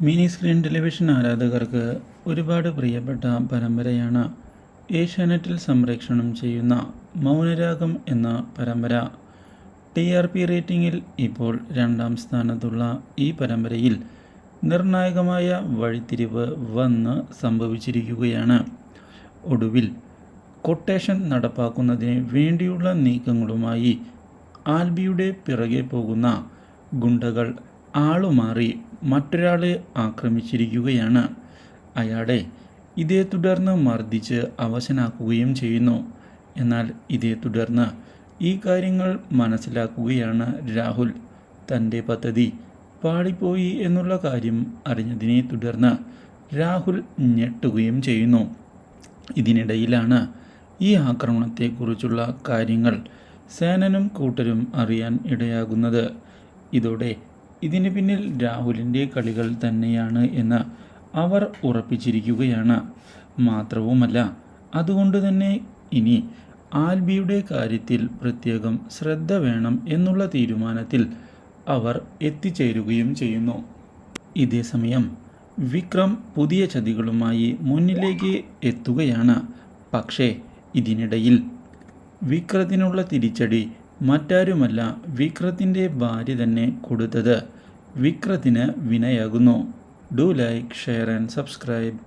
Mini screen television ആരാധകർക്ക് ഒരുപാട് പ്രിയപ്പെട്ട പരമ്പരയാണ് ഏഷ്യാനെറ്റിൽ സംപ്രേഷണം ചെയ്യുന്ന മൗനരാഗം എന്ന പരമ്പര. TRP റേറ്റിംഗിൽ ഇപ്പോൾ 2ാം സ്ഥാനത്തുള്ള ഈ പരമ്പരയിൽ നിർണായകമായ വഴിത്തിരിവ് വന്ന് സംഭവിച്ചിരിക്കുകയാണ്. ഒടുവിൽ കൊട്ടേഷൻ നടപ്പാക്കുന്നതിന് വേണ്ടിയുള്ള നീക്കങ്ങളുമായി ആൽബിയുടെ പിറകെ പോകുന്ന ഗുണ്ടകൾ ആളുമാറി മറ്റൊരാളെ ആക്രമിച്ചിരിക്കുകയാണ്. അയാളെ ഇതേ തുടർന്ന് മർദ്ദിച്ച് അവശനാക്കുകയും ചെയ്യുന്നു. എന്നാൽ ഇതേ തുടർന്ന് ഈ കാര്യങ്ങൾ മനസ്സിലാക്കുകയാണ് രാഹുൽ. തൻ്റെ പദ്ധതി പാളിപ്പോയി എന്നുള്ള കാര്യം അറിഞ്ഞതിനെ തുടർന്ന് രാഹുൽ ഞെട്ടുകയും ചെയ്യുന്നു. ഇതിനിടയിലാണ് ഈ ആക്രമണത്തെക്കുറിച്ചുള്ള കാര്യങ്ങൾ സേനനും കൂട്ടരും അറിയാൻ ഇടയാകുന്നത്. ഇതോടെ ഇതിന് പിന്നിൽ രാഹുലിൻ്റെ കളികൾ തന്നെയാണ് എന്ന് അവർ ഉറപ്പിച്ചിരിക്കുകയാണ്. മാത്രവുമല്ല, അതുകൊണ്ട് തന്നെ ഇനി ആൽബിയുടെ കാര്യത്തിൽ പ്രത്യേകം ശ്രദ്ധ വേണം എന്നുള്ള തീരുമാനത്തിൽ അവർ എത്തിച്ചേരുകയും ചെയ്യുന്നു. ഇതേസമയം വിക്രം പുതിയ ചതികളുമായി മുന്നിലേക്ക് എത്തുകയാണ്. പക്ഷേ ഇതിനിടയിൽ വിക്രത്തിനുള്ള തിരിച്ചടി മറ്റാരുമല്ല, വിക്രത്തിൻ്റെ ഭാര്യ തന്നെ കൊടുത്തത് വിക്രത്തിന് വിനയാകുന്നു. Do like, share and subscribe.